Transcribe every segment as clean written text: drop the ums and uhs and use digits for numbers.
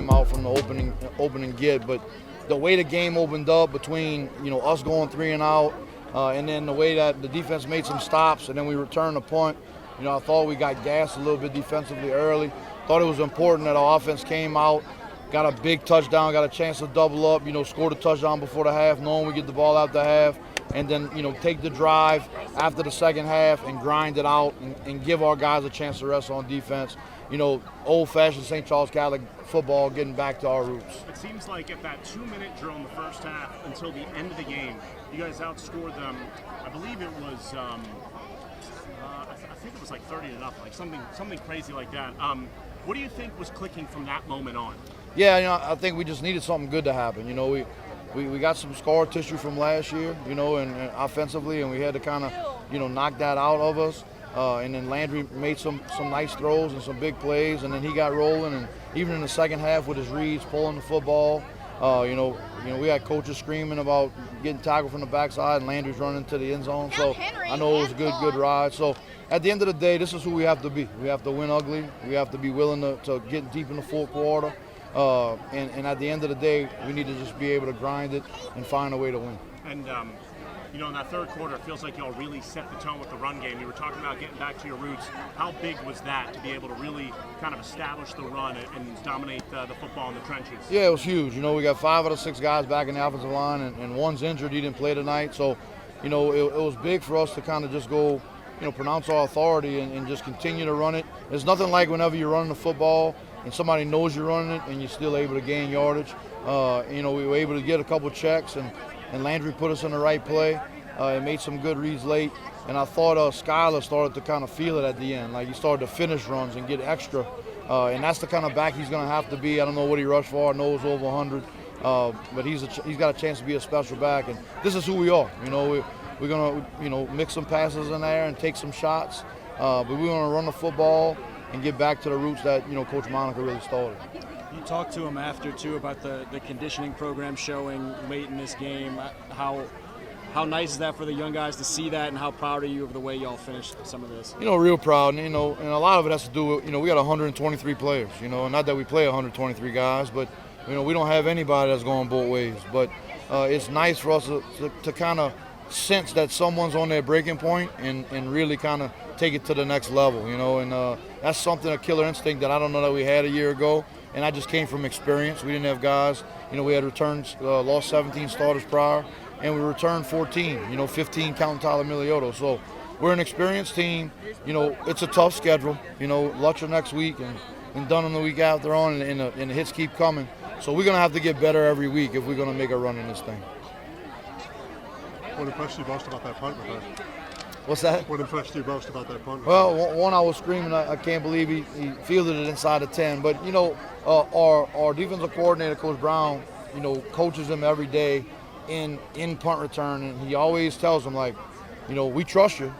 came out from the opening get. But the way the game opened up between, us going 3 and out, and then the way that the defense made some stops and then we returned the punt, I thought we got gassed a little bit defensively early. Thought it was important that our offense came out, got a big touchdown, got a chance to double up, scored a touchdown before the half, knowing we get the ball out the half, and then, take the drive after the second half and grind it out and give our guys a chance to rest on defense. Old-fashioned St. Charles Catholic football, getting back to our roots. It seems like at that 2-minute drill in the first half until the end of the game, you guys outscored them. I believe it was, I think it was like 30-0, like something crazy like that. What do you think was clicking from that moment on? Yeah, I think we just needed something good to happen. We got some scar tissue from last year, and offensively, and we had to kind of, knock that out of us. And then Landry made some nice throws and some big plays, and then he got rolling. And even in the second half with his reads, pulling the football, we had coaches screaming about getting tackled from the backside, and Landry's running to the end zone. So I know it was a good ride. So at the end of the day, this is who we have to be. We have to win ugly. We have to be willing to get deep in the fourth quarter. And at the end of the day, we need to just be able to grind it and find a way to win. And in that third quarter, it feels like y'all really set the tone with the run game. You were talking about getting back to your roots. How big was that to be able to really kind of establish the run and dominate the football in the trenches? Yeah, it was huge. We got 5 out of 6 guys back in the offensive line, and one's injured. He didn't play tonight. So, it was big for us to kind of just go, pronounce our authority and just continue to run it. There's nothing like whenever you're running the football and somebody knows you're running it and you're still able to gain yardage. We were able to get a couple checks, and Landry put us in the right play. He made some good reads late, and I thought Skyler started to kind of feel it at the end. Like he started to finish runs and get extra, and that's the kind of back he's going to have to be. I don't know what he rushed for. I know it was over 100, but he's got a chance to be a special back, and this is who we are. We're going to mix some passes in there and take some shots, but we're going to run the football and get back to the roots that Coach Monica really started. You talked to him after too about the conditioning program showing late in this game. How nice is that for the young guys to see that, and how proud are you of the way y'all finished some of this? Real proud, and a lot of it has to do with, we got 123 players, not that we play 123 guys, but, we don't have anybody that's going both ways. But it's nice for us to kind of sense that someone's on their breaking point and really kind of take it to the next level, and that's something, a killer instinct that I don't know that we had a year ago, and I just came from experience. We didn't have guys, we had returns, lost 17 starters prior, and we returned 14, 15 counting Tyler Miliotto. So we're an experienced team. It's a tough schedule. Lutcher next week and Dunham the week after on, and the hits keep coming. So we're going to have to get better every week if we're going to make a run in this thing. What impressed you most about that punt? What's that? What impressed you most about that punt? Well, one, I was screaming, I can't believe he fielded it inside the 10. But, our defensive coordinator, Coach Brown, coaches him every day in punt return, and he always tells them, like, we trust you.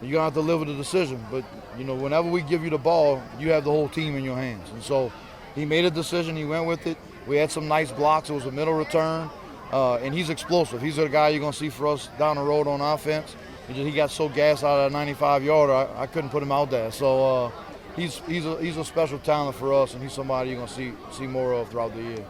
You're going to have to live with the decision. But, whenever we give you the ball, you have the whole team in your hands. And so he made a decision. He went with it. We had some nice blocks. It was a middle return. And he's explosive. He's the guy you're going to see for us down the road on offense. He got so gassed out of that 95-yarder, I couldn't put him out there. So he's a special talent for us, and he's somebody you're going to see more of throughout the year.